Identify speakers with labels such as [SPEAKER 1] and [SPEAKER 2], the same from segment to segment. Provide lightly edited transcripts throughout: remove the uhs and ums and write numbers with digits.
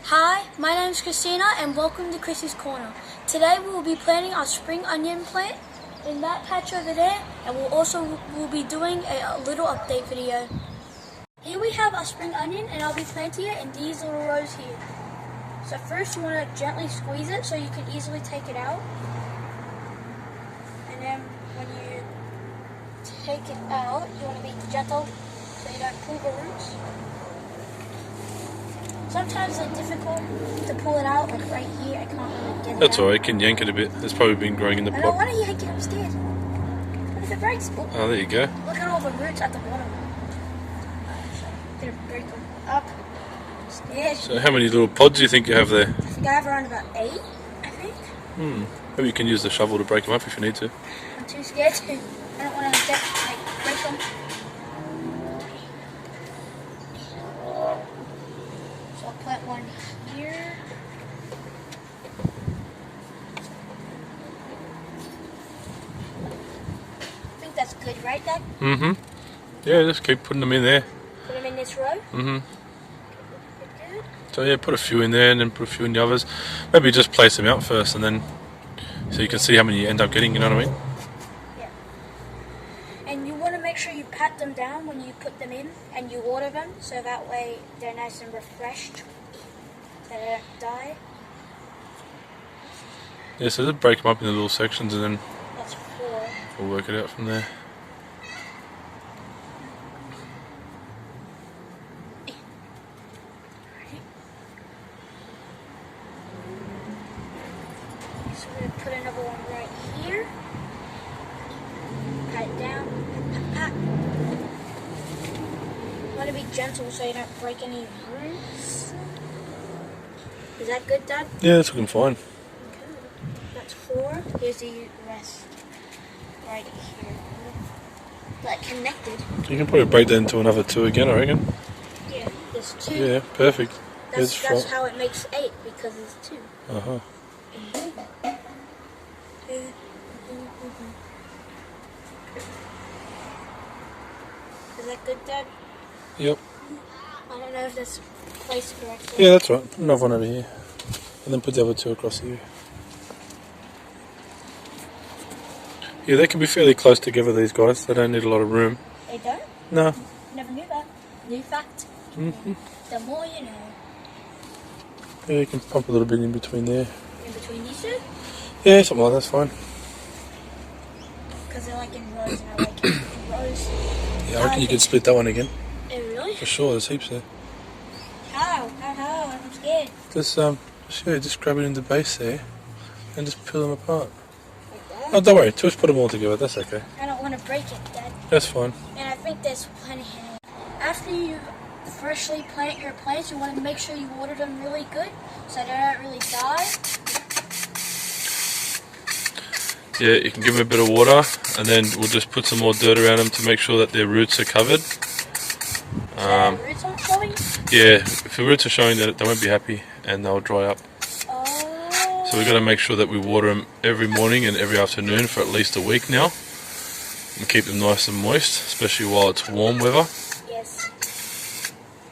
[SPEAKER 1] Hi, my name is Christina and welcome to Chrissy's Corner. Today we will be planting our spring onion plant in that patch over there, and we'll be doing a little update video. Here we have our spring onion, and I'll be planting it in these little rows here. So first you want to gently squeeze it so you can easily take it out. And then when you take it out, you want to be gentle so you don't pull the roots. Sometimes it's difficult to pull it out, like right here, I can't really get it
[SPEAKER 2] That's
[SPEAKER 1] out.
[SPEAKER 2] alright, you can yank it a bit. It's probably been growing in the pot.
[SPEAKER 1] I don't want to yank it upstairs. What if it breaks?
[SPEAKER 2] Oh, there you go.
[SPEAKER 1] Look at all the roots at the bottom. So I'm going to break them up. Stairs.
[SPEAKER 2] So how many little pods do you think you have there?
[SPEAKER 1] I think I have around about 8, I think.
[SPEAKER 2] Maybe you can use the shovel to break them up if you need to.
[SPEAKER 1] I'm too scared to. I don't want to break them. So I'll put one here. I think that's good, right, Dad?
[SPEAKER 2] Yeah, just keep putting them in there.
[SPEAKER 1] Put them in this row.
[SPEAKER 2] Mm-hmm.
[SPEAKER 1] Good.
[SPEAKER 2] So yeah, put a few in there and then put a few in the others. Maybe just place them out first and then so you can see how many you end up getting, you know what I mean?
[SPEAKER 1] Yeah. And you want to make sure you pat them down when you put them in and you water them so that way they're nice and refreshed. So they don't die.
[SPEAKER 2] Yeah, so just break them up into little sections and then
[SPEAKER 1] That's 4.
[SPEAKER 2] we'll work it out from there.
[SPEAKER 1] So we're going to put another one right here. Pat it down. Pat. You want to be gentle so you don't break any roots. Is that good, Dad?
[SPEAKER 2] Yeah, that's looking fine.
[SPEAKER 1] Okay. That's 4. Here's the rest. Right here. Like connected.
[SPEAKER 2] You can probably break that into another 2 again, I reckon.
[SPEAKER 1] Yeah, there's 2.
[SPEAKER 2] Yeah, perfect.
[SPEAKER 1] That's how it makes 8 because it's 2.
[SPEAKER 2] Uh-huh.
[SPEAKER 1] Is that good, Dad?
[SPEAKER 2] Yep.
[SPEAKER 1] I don't know if that's placed correctly.
[SPEAKER 2] Yeah, that's right. Put another one over here. And then put the other 2 across here. Yeah, they can be fairly close together, these guys. They don't need a lot of room.
[SPEAKER 1] They don't?
[SPEAKER 2] No.
[SPEAKER 1] Never knew that. New fact. The more you know.
[SPEAKER 2] Yeah, you can pump a little bit in between there.
[SPEAKER 1] In between these 2?
[SPEAKER 2] Yeah, something like that's fine.
[SPEAKER 1] Because they're like in rows and I like it in rows.
[SPEAKER 2] Yeah, I reckon you could split that one again.
[SPEAKER 1] Oh, really?
[SPEAKER 2] For sure, there's heaps there.
[SPEAKER 1] How? I'm scared.
[SPEAKER 2] Just grab it in the base there and just peel them apart.
[SPEAKER 1] Like that?
[SPEAKER 2] Oh, don't worry, just put them all together, that's okay.
[SPEAKER 1] I don't want to break it, Dad.
[SPEAKER 2] That's fine.
[SPEAKER 1] And I think there's plenty in it. After you freshly plant your plants, you want to make sure you water them really good so they don't really die.
[SPEAKER 2] Yeah, you can give them a bit of water and then we'll just put some more dirt around them to make sure that their roots are covered.
[SPEAKER 1] So the roots aren't showing?
[SPEAKER 2] Yeah, if the roots are showing that they won't be happy and they'll dry up.
[SPEAKER 1] Oh.
[SPEAKER 2] So we've got to make sure that we water them every morning and every afternoon for at least a week now. And keep them nice and moist, especially while it's warm weather.
[SPEAKER 1] Yes.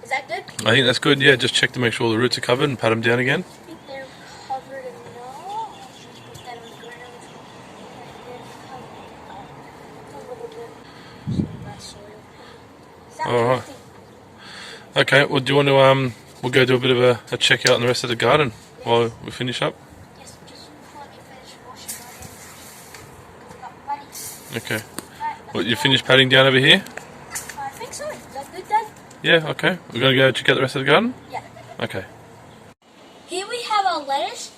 [SPEAKER 1] Is that good?
[SPEAKER 2] I think that's good, yeah, just check to make sure all the roots are covered and pat them down again.
[SPEAKER 1] I think they're covered enough. Just put that on the ground. A little bit. So that's soil. Is that
[SPEAKER 2] Alright.
[SPEAKER 1] perfect?
[SPEAKER 2] Okay, well do you want to, we'll go do a bit of a check out in the rest of the garden while we finish up?
[SPEAKER 1] Yes, just let me finish washing my hands. I got muddy.
[SPEAKER 2] Okay. Well, you finished patting down over here?
[SPEAKER 1] I think so. Is that good, Dad?
[SPEAKER 2] Yeah, okay. We're going to go check out the rest of the garden?
[SPEAKER 1] Yeah.
[SPEAKER 2] Okay.
[SPEAKER 1] Here we have our lettuce,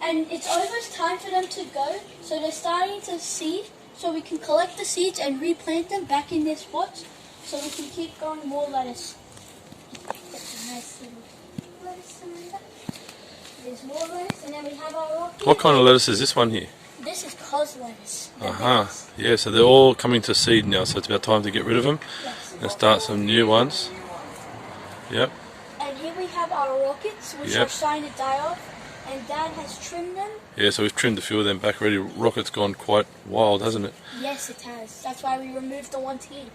[SPEAKER 1] and it's almost time for them to go. So they're starting to seed, so we can collect the seeds and replant them back in their spots, so we can keep growing more lettuce. That's a nice little lettuce in there. There's more lettuce, and then we have our rock.
[SPEAKER 2] What kind of lettuce is this one here?
[SPEAKER 1] This is cos lettuce.
[SPEAKER 2] Yeah, so they're all coming to seed now, so it's about time to get rid of them
[SPEAKER 1] Yes.
[SPEAKER 2] and start some new ones. Yep.
[SPEAKER 1] And here we have our rockets, which
[SPEAKER 2] Yep.
[SPEAKER 1] are starting to die off, and Dad has trimmed them.
[SPEAKER 2] Yeah, so we've trimmed a few of them back already. Rocket's gone quite wild, hasn't it?
[SPEAKER 1] Yes, it has. That's why we removed the ones here.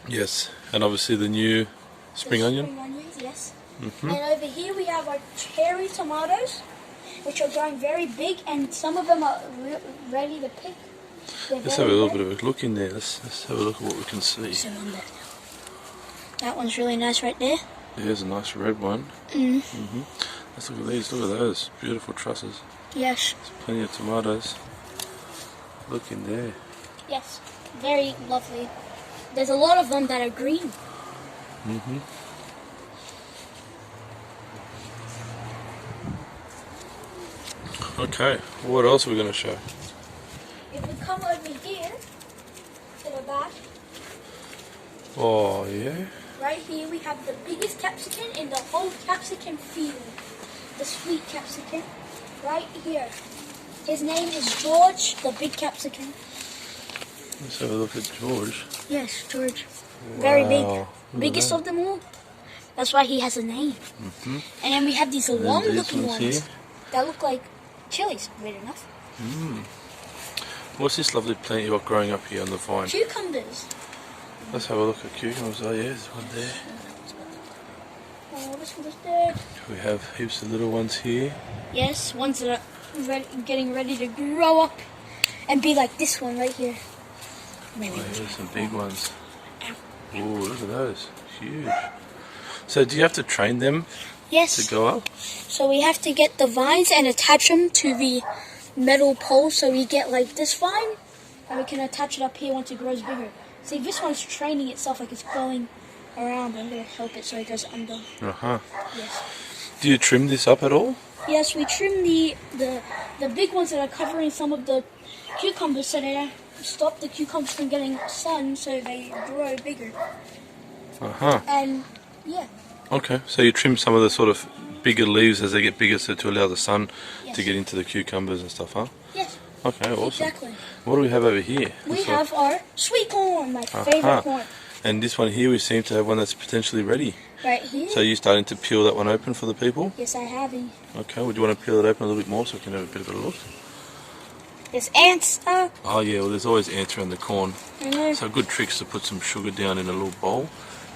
[SPEAKER 2] Yes, and obviously the new spring
[SPEAKER 1] The
[SPEAKER 2] onion.
[SPEAKER 1] Spring onions, yes. And over here we have our cherry tomatoes, which are growing very big, and some of them are ready to pick.
[SPEAKER 2] Let's have a little bit of a look in there. Let's have a look at what we can see.
[SPEAKER 1] That one's really nice right there.
[SPEAKER 2] Yeah, there's a nice red one. Let's look at these. Look at those beautiful trusses.
[SPEAKER 1] Yes.
[SPEAKER 2] There's plenty of tomatoes. Look in there.
[SPEAKER 1] Yes. Very lovely. There's a lot of them that are green.
[SPEAKER 2] Okay, what else are we going to show?
[SPEAKER 1] If we come over here to the back,
[SPEAKER 2] Oh, yeah?
[SPEAKER 1] right here we have the biggest capsicum in the whole capsicum field. The sweet capsicum. Right here. His name is George, the big capsicum.
[SPEAKER 2] Let's have a look at George.
[SPEAKER 1] Yes, George. Very big.
[SPEAKER 2] Wow, look at
[SPEAKER 1] Biggest
[SPEAKER 2] that.
[SPEAKER 1] of them all. That's why he has a name. And then we have these long
[SPEAKER 2] these
[SPEAKER 1] looking
[SPEAKER 2] ones
[SPEAKER 1] ones
[SPEAKER 2] here.
[SPEAKER 1] that look like chilies, weird enough.
[SPEAKER 2] What's this lovely plant you got growing up here on the vine?
[SPEAKER 1] Cucumbers.
[SPEAKER 2] Let's have a look at cucumbers. Oh yeah, there's one there.
[SPEAKER 1] Oh, this one's there.
[SPEAKER 2] We have heaps of little ones here.
[SPEAKER 1] Yes, ones that are getting ready to grow up and be like this one right here. Maybe.
[SPEAKER 2] Oh, there's some big ones. Oh, look at those. Huge. So do you have to train them
[SPEAKER 1] Yes.
[SPEAKER 2] to go up?
[SPEAKER 1] So we have to get the vines and attach them to the metal pole so we get like this vine and we can attach it up here once it grows bigger. See, this one's training itself like it's going around. I'm going to help it so it goes under. Yes.
[SPEAKER 2] Do you trim this up at all?
[SPEAKER 1] Yes, we trim the big ones that are covering some of the cucumbers so they stop the cucumbers from getting sun so they grow bigger. And yeah.
[SPEAKER 2] Okay, so you trim some of the sort of bigger leaves as they get bigger so to allow the sun
[SPEAKER 1] Yes.
[SPEAKER 2] to get into the cucumbers and stuff, huh?
[SPEAKER 1] Yes.
[SPEAKER 2] Okay, awesome.
[SPEAKER 1] Exactly.
[SPEAKER 2] What do we have over here?
[SPEAKER 1] We
[SPEAKER 2] This one.
[SPEAKER 1] have our sweet corn, my favorite corn.
[SPEAKER 2] And this one here, we seem to have one that's potentially ready.
[SPEAKER 1] Right here.
[SPEAKER 2] So you're starting to peel that one open for the people?
[SPEAKER 1] Yes, I have it.
[SPEAKER 2] Okay, would you want to peel it open a little bit more so we can have a bit of a look?
[SPEAKER 1] There's ants.
[SPEAKER 2] Oh yeah, well there's always ants around the corn.
[SPEAKER 1] I know.
[SPEAKER 2] So a good trick is to put some sugar down in a little bowl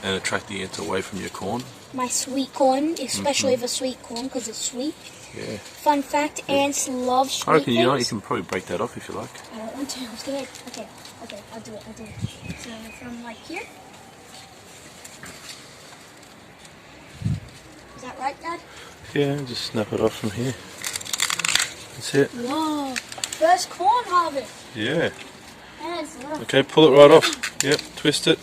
[SPEAKER 2] and attract the ants away from your corn.
[SPEAKER 1] My sweet corn, especially the sweet corn because it's sweet.
[SPEAKER 2] Yeah.
[SPEAKER 1] Fun fact, ants love sweet
[SPEAKER 2] I reckon you know you
[SPEAKER 1] things.
[SPEAKER 2] can probably break that off if you like.
[SPEAKER 1] I don't want to, I'm scared. Okay, I'll do it. So from like here. Is that right, Dad?
[SPEAKER 2] Yeah, just snap it off from here. That's it.
[SPEAKER 1] Whoa, first corn harvest.
[SPEAKER 2] Yeah.
[SPEAKER 1] And it's little.
[SPEAKER 2] Okay, pull it right off. Yep, twist it.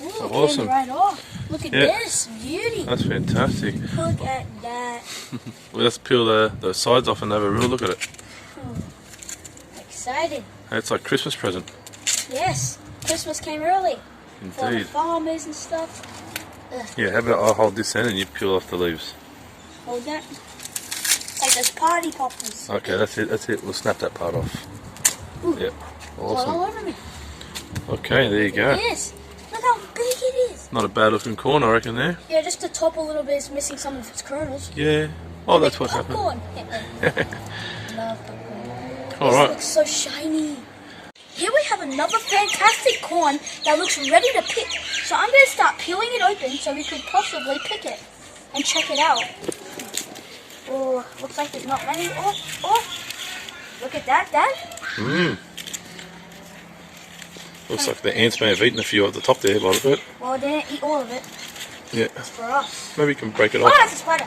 [SPEAKER 1] Ooh,
[SPEAKER 2] awesome.
[SPEAKER 1] came right off. Look at
[SPEAKER 2] Yeah.
[SPEAKER 1] this, beauty.
[SPEAKER 2] That's fantastic.
[SPEAKER 1] Look at that.
[SPEAKER 2] Well, let's peel the sides off and have a real look at it.
[SPEAKER 1] Excited.
[SPEAKER 2] It's like a Christmas present.
[SPEAKER 1] Yes, Christmas came early. For the
[SPEAKER 2] Indeed.
[SPEAKER 1] farmers and stuff.
[SPEAKER 2] Yeah, how about I hold this end and you peel off the leaves.
[SPEAKER 1] Hold that. It's like those party poppers.
[SPEAKER 2] Okay, that's it. We'll snap that part off.
[SPEAKER 1] Ooh.
[SPEAKER 2] Yep.
[SPEAKER 1] All
[SPEAKER 2] Awesome.
[SPEAKER 1] over me.
[SPEAKER 2] Okay, there you go.
[SPEAKER 1] It is. Look how big it is.
[SPEAKER 2] Not a bad looking corn, I reckon there.
[SPEAKER 1] Yeah, just the top a little bit is missing some of its kernels.
[SPEAKER 2] Yeah. Oh, that's
[SPEAKER 1] Like
[SPEAKER 2] what happened.
[SPEAKER 1] popcorn. Love popcorn.
[SPEAKER 2] All
[SPEAKER 1] This
[SPEAKER 2] right.
[SPEAKER 1] looks so shiny. Here we have another fantastic corn that looks ready to pick. So I'm going to start peeling it open so we could possibly pick it and check it out. Oh, looks like there's not many. Oh, look at that, Dad.
[SPEAKER 2] Mmm. Looks like the ants may have eaten a few at the top there by the look of it.
[SPEAKER 1] Well, they didn't eat all of it.
[SPEAKER 2] Yeah.
[SPEAKER 1] It's for us.
[SPEAKER 2] Maybe you can break it
[SPEAKER 1] Oh,
[SPEAKER 2] off.
[SPEAKER 1] that's a spider.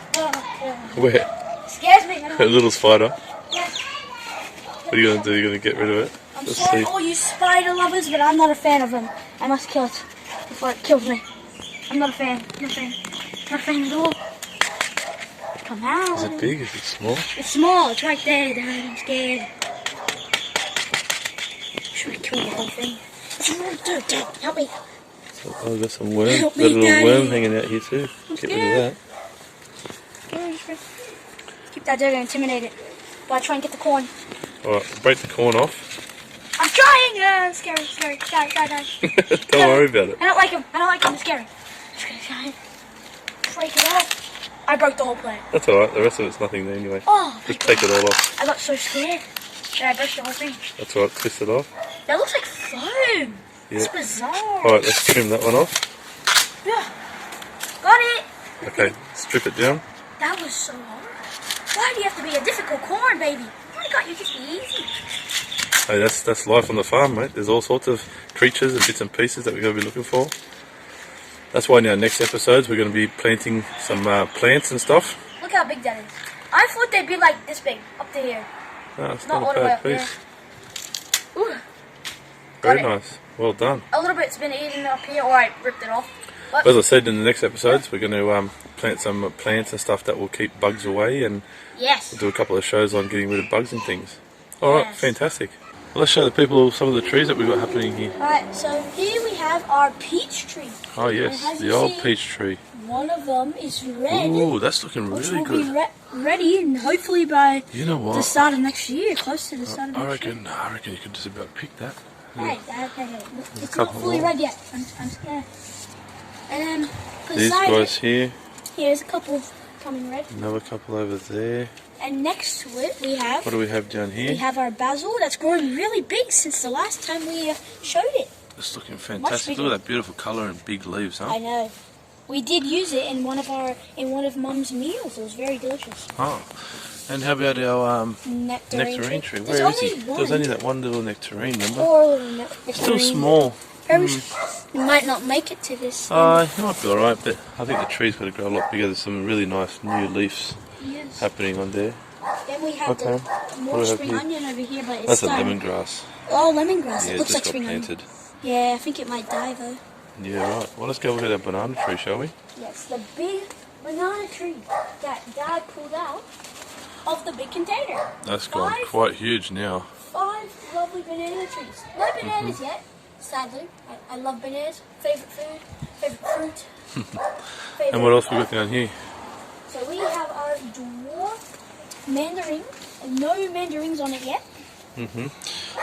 [SPEAKER 2] Where?
[SPEAKER 1] It scares me. I don't
[SPEAKER 2] A
[SPEAKER 1] know.
[SPEAKER 2] little spider.
[SPEAKER 1] Yeah.
[SPEAKER 2] What are you going to do? You're going to get rid of it?
[SPEAKER 1] I'm
[SPEAKER 2] Let's
[SPEAKER 1] sorry,
[SPEAKER 2] see.
[SPEAKER 1] all you spider lovers, but I'm not a fan of them. I must kill it before it kills me. I'm not a fan. Not a fan at all. Come out.
[SPEAKER 2] Is it big? Is it small?
[SPEAKER 1] It's small. It's right there, Dad. I'm scared. Should we kill the whole thing? Dude, Dad, help me.
[SPEAKER 2] Oh, got some worm.
[SPEAKER 1] Help
[SPEAKER 2] Got a
[SPEAKER 1] me,
[SPEAKER 2] little
[SPEAKER 1] Daddy.
[SPEAKER 2] worm hanging out here too. Get rid
[SPEAKER 1] scared.
[SPEAKER 2] of that.
[SPEAKER 1] Keep that there to intimidate it. But I try and get the corn.
[SPEAKER 2] Alright, break the corn off.
[SPEAKER 1] I'm trying! It's scary. Die.
[SPEAKER 2] Don't worry about it.
[SPEAKER 1] I don't like him. I'm scary. I'm just gonna try and break it off. I broke the whole plant.
[SPEAKER 2] That's alright, the rest of it's nothing there anyway.
[SPEAKER 1] Oh,
[SPEAKER 2] Just take it all off.
[SPEAKER 1] I got so scared that I broke the whole thing.
[SPEAKER 2] That's alright, twist it off.
[SPEAKER 1] That looks like foam. It's
[SPEAKER 2] Yeah.
[SPEAKER 1] bizarre.
[SPEAKER 2] Alright, let's trim that one off.
[SPEAKER 1] Yeah. Got it.
[SPEAKER 2] Okay, strip it down.
[SPEAKER 1] That was so hard. Why do you have to be a difficult corn, baby? Oh my God, you just be easy.
[SPEAKER 2] Hey, that's life on the farm, mate. There's all sorts of creatures and bits and pieces that we're going to be looking for. That's why in our next episodes we're going to be planting some plants and stuff.
[SPEAKER 1] Look how big that is. I thought they'd be like this big, up to here.
[SPEAKER 2] Oh, it's
[SPEAKER 1] Not
[SPEAKER 2] not
[SPEAKER 1] all
[SPEAKER 2] a
[SPEAKER 1] the way
[SPEAKER 2] bad
[SPEAKER 1] up there.
[SPEAKER 2] piece.
[SPEAKER 1] Ooh,
[SPEAKER 2] Very
[SPEAKER 1] got it.
[SPEAKER 2] nice. Well done.
[SPEAKER 1] A little bit's been eaten up here, or I ripped it off. But
[SPEAKER 2] As I said, in the next episodes we're going to plant some plants and stuff that will keep bugs away, and
[SPEAKER 1] yes.
[SPEAKER 2] we'll do a couple of shows on getting rid of bugs and things. Alright,
[SPEAKER 1] Yes.
[SPEAKER 2] fantastic. Well, let's show the people some of the trees that we've got happening here.
[SPEAKER 1] Alright, so here we have our peach tree.
[SPEAKER 2] Oh yes,
[SPEAKER 1] And as
[SPEAKER 2] the
[SPEAKER 1] you
[SPEAKER 2] old
[SPEAKER 1] see,
[SPEAKER 2] peach tree.
[SPEAKER 1] One of them is red.
[SPEAKER 2] Ooh, that's looking
[SPEAKER 1] which
[SPEAKER 2] really
[SPEAKER 1] will be
[SPEAKER 2] good.
[SPEAKER 1] ready, and hopefully by
[SPEAKER 2] You know
[SPEAKER 1] the
[SPEAKER 2] what?
[SPEAKER 1] start of next year, close to the start of
[SPEAKER 2] I
[SPEAKER 1] next year.
[SPEAKER 2] reckon you could just about pick that.
[SPEAKER 1] Hey, it's
[SPEAKER 2] couple
[SPEAKER 1] not fully
[SPEAKER 2] more.
[SPEAKER 1] red yet. I'm scared. And then
[SPEAKER 2] These
[SPEAKER 1] beside
[SPEAKER 2] guys
[SPEAKER 1] it,
[SPEAKER 2] here,
[SPEAKER 1] here's a couple coming red.
[SPEAKER 2] another couple over there.
[SPEAKER 1] And next to it, we have
[SPEAKER 2] What do we have down here?
[SPEAKER 1] our basil that's growing really big since the last time we showed it.
[SPEAKER 2] It's looking fantastic.
[SPEAKER 1] bigger.
[SPEAKER 2] Look at that beautiful colour and big leaves, huh?
[SPEAKER 1] I know. We did use it in one of Mum's meals. It was very delicious.
[SPEAKER 2] Oh. And how about our nectarine tree? Where is he? There's only that one little nectarine, remember?
[SPEAKER 1] Poor little nectarine.
[SPEAKER 2] Still small.
[SPEAKER 1] Very You might not make it to this.
[SPEAKER 2] It might be alright, but I think the tree's got to grow a lot bigger. There's some really nice new leaves
[SPEAKER 1] Yes.
[SPEAKER 2] happening on there.
[SPEAKER 1] Then we have
[SPEAKER 2] Okay.
[SPEAKER 1] the
[SPEAKER 2] What
[SPEAKER 1] more
[SPEAKER 2] do we have
[SPEAKER 1] spring
[SPEAKER 2] here?
[SPEAKER 1] onion over here, but it's
[SPEAKER 2] That's a
[SPEAKER 1] starting-
[SPEAKER 2] lemongrass.
[SPEAKER 1] Oh, lemongrass.
[SPEAKER 2] Yeah,
[SPEAKER 1] It
[SPEAKER 2] it
[SPEAKER 1] looks
[SPEAKER 2] just
[SPEAKER 1] like
[SPEAKER 2] got
[SPEAKER 1] spring onion.
[SPEAKER 2] planted.
[SPEAKER 1] Yeah, I think it might die though.
[SPEAKER 2] Yeah, right. Well, let's go look at our banana tree, shall we?
[SPEAKER 1] Yes, the big banana tree that Dad pulled out of the big container.
[SPEAKER 2] That's gone
[SPEAKER 1] Five-
[SPEAKER 2] quite huge now.
[SPEAKER 1] 5 lovely banana trees. No bananas yet, sadly. I love bananas. Favorite food, favorite fruit. favorite
[SPEAKER 2] And what else we got down here?
[SPEAKER 1] So we have our dwarf mandarin. No mandarins on it yet.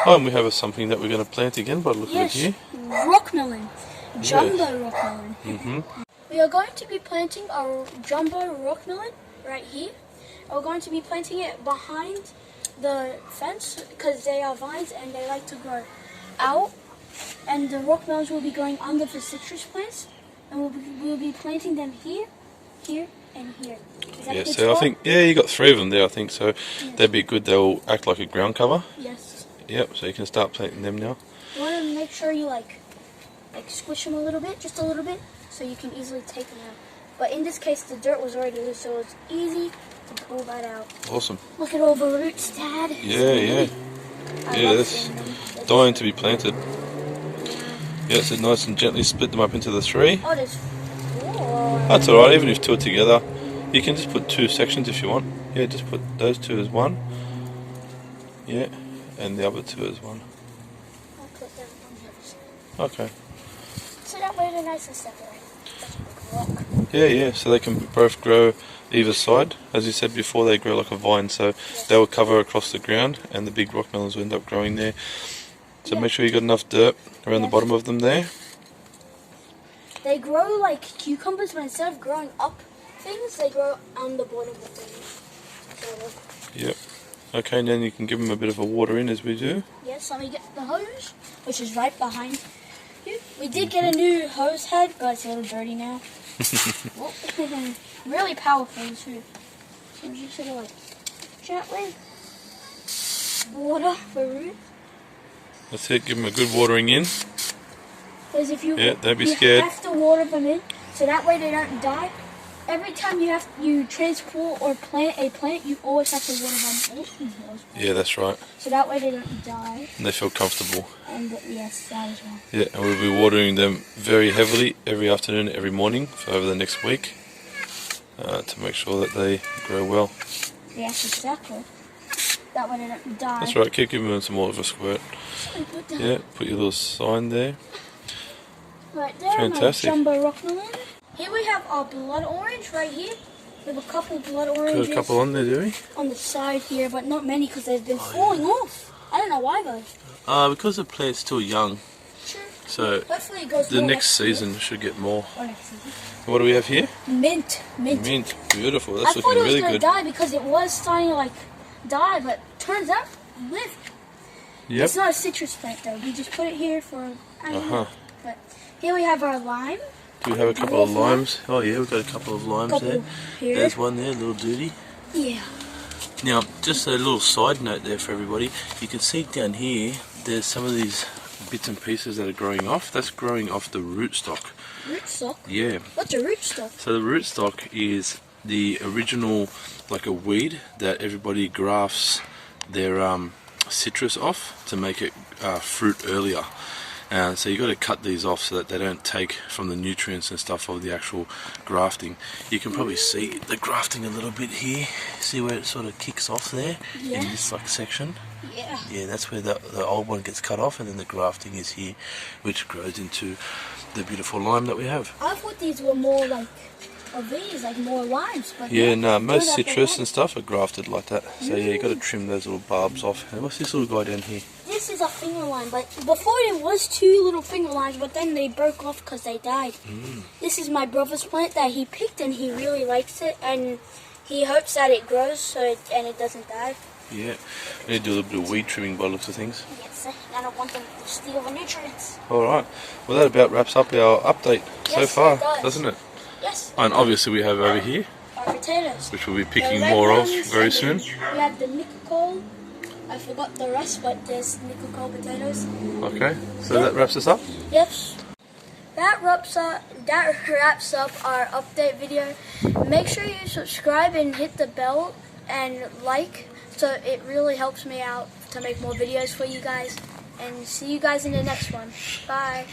[SPEAKER 2] Oh, and we have something that we're going to plant again by looking at
[SPEAKER 1] Yes,
[SPEAKER 2] here.
[SPEAKER 1] rock melon. Jumbo rock melon. We are going to be planting our jumbo rock melon right here. We're going to be planting it behind the fence because they are vines and they like to grow out. And the rock melons will be growing under the citrus plants. And we'll be planting them here, here, and here. Is that a
[SPEAKER 2] Yeah,
[SPEAKER 1] good
[SPEAKER 2] so I
[SPEAKER 1] spot?
[SPEAKER 2] think, you got 3 of them there, I think, so they'd be good. They'll act like a ground cover.
[SPEAKER 1] Yes.
[SPEAKER 2] Yep, so you can start planting them now.
[SPEAKER 1] You want to make sure you like squish them a little bit, just a little bit, so you can easily take them out. But in this case, the dirt was already loose, so it's easy to pull that out.
[SPEAKER 2] Awesome.
[SPEAKER 1] Look at all the roots, Dad.
[SPEAKER 2] Yeah, yeah.
[SPEAKER 1] I
[SPEAKER 2] Yeah,
[SPEAKER 1] love
[SPEAKER 2] that's
[SPEAKER 1] seeing them. They're
[SPEAKER 2] dying to be planted. Yeah, so nice and gently split them up into the 3.
[SPEAKER 1] Oh, there's 4.
[SPEAKER 2] That's alright, even if 2 are together. You can just put 2 sections if you want. Yeah, just put those 2 as one. Yeah, and the other 2 as one.
[SPEAKER 1] I'll put them on the other side.
[SPEAKER 2] Okay.
[SPEAKER 1] So that way they're nice and separate. That's a big rock.
[SPEAKER 2] Yeah, yeah, so they can both grow either side. As you said before, they grow like a vine, so they will cover across the ground and the big rock melons will end up growing there. So
[SPEAKER 1] Yeah.
[SPEAKER 2] make sure you got enough dirt around the
[SPEAKER 1] Yes.
[SPEAKER 2] bottom of them there.
[SPEAKER 1] They grow like cucumbers, but instead of growing up things, they grow on the bottom of things. Sort of.
[SPEAKER 2] Yep. Okay, and then you can give them a bit of a water in as we do.
[SPEAKER 1] Yes, let me get the hose, which is right behind you. We did get a new hose head, but it's a little dirty now. Really powerful too. So I'm just gonna like gently water the root.
[SPEAKER 2] That's it, give them a good watering in.
[SPEAKER 1] Because if you
[SPEAKER 2] Yeah, don't be scared.
[SPEAKER 1] have to water them in, so that way they don't die. Every time you transport or plant a plant, you always have to water them.
[SPEAKER 2] Yeah, that's right.
[SPEAKER 1] So that way they don't die.
[SPEAKER 2] And they feel comfortable.
[SPEAKER 1] And yes, that as well.
[SPEAKER 2] Yeah, and we'll be watering them very heavily every afternoon, every morning for over the next week to make sure that they grow well.
[SPEAKER 1] Yes, exactly. That way they don't die.
[SPEAKER 2] That's right, keep giving them some more of a squirt.
[SPEAKER 1] So put down
[SPEAKER 2] Yeah, put your little sign there.
[SPEAKER 1] right there,
[SPEAKER 2] Fantastic.
[SPEAKER 1] my jumbo rock melon. Here we have our blood orange right here. We have a couple blood
[SPEAKER 2] Got
[SPEAKER 1] oranges
[SPEAKER 2] a couple on there, do we?
[SPEAKER 1] on the side here, but not many because they've been falling off. I don't know why though.
[SPEAKER 2] Because the plant's still young,
[SPEAKER 1] Sure.
[SPEAKER 2] so
[SPEAKER 1] Hopefully it goes
[SPEAKER 2] the
[SPEAKER 1] more
[SPEAKER 2] next
[SPEAKER 1] year.
[SPEAKER 2] season should get more.
[SPEAKER 1] Or next season.
[SPEAKER 2] What do we have here?
[SPEAKER 1] Mint.
[SPEAKER 2] Mint. Beautiful.
[SPEAKER 1] I
[SPEAKER 2] That's
[SPEAKER 1] thought
[SPEAKER 2] looking
[SPEAKER 1] it was
[SPEAKER 2] really
[SPEAKER 1] gonna
[SPEAKER 2] good.
[SPEAKER 1] die because it was starting to like die, but turns out it lived.
[SPEAKER 2] Yep.
[SPEAKER 1] It's not a citrus plant though. We just put it here for I don't know.
[SPEAKER 2] Uh-huh.
[SPEAKER 1] But here we have our lime.
[SPEAKER 2] we have a couple of limes. Oh yeah, we've got a couple of limes there.
[SPEAKER 1] Here.
[SPEAKER 2] There's one there, little duty.
[SPEAKER 1] Yeah.
[SPEAKER 2] Now, just a little side note there for everybody. You can see down here, there's some of these bits and pieces that are growing off. That's growing off the rootstock.
[SPEAKER 1] Rootstock?
[SPEAKER 2] Yeah.
[SPEAKER 1] What's a rootstock?
[SPEAKER 2] So the rootstock is the original, like a weed that everybody grafts their citrus off to make it fruit earlier. So you've got to cut these off so that they don't take from the nutrients and stuff of the actual grafting. You can probably see the grafting a little bit here. See where it sort of kicks off there in this like section?
[SPEAKER 1] Yeah.
[SPEAKER 2] Yeah, that's where the old one gets cut off, and then the grafting is here, which grows into the beautiful lime that we have.
[SPEAKER 1] I thought these were more like of these, like more limes. But
[SPEAKER 2] Yeah, no, most citrus and stuff are grafted like that. So yeah, you got to trim those little barbs off. And what's this little guy down here?
[SPEAKER 1] This is a finger lime, but before it was two little finger limes, but then they broke off because they died. This is my brother's plant that he picked, and he really likes it, and he hopes that it grows and it doesn't die.
[SPEAKER 2] Yeah, we need to do a little bit of weed trimming by the looks of things.
[SPEAKER 1] Yes, I don't want them to steal the nutrients.
[SPEAKER 2] Alright, well that about wraps up our update so
[SPEAKER 1] Yes,
[SPEAKER 2] far,
[SPEAKER 1] it does.
[SPEAKER 2] doesn't it?
[SPEAKER 1] Yes.
[SPEAKER 2] And obviously we have over here,
[SPEAKER 1] Our potatoes.
[SPEAKER 2] which we'll be
[SPEAKER 1] The
[SPEAKER 2] picking
[SPEAKER 1] red
[SPEAKER 2] more of
[SPEAKER 1] ones,
[SPEAKER 2] very
[SPEAKER 1] and
[SPEAKER 2] soon.
[SPEAKER 1] then we have the nickel. I forgot the rest, but there's nickel potatoes.
[SPEAKER 2] Okay, so that wraps us up.
[SPEAKER 1] Yep. That wraps up our update video. Make sure you subscribe and hit the bell and like, so it really helps me out to make more videos for you guys. And see you guys in the next one. Bye.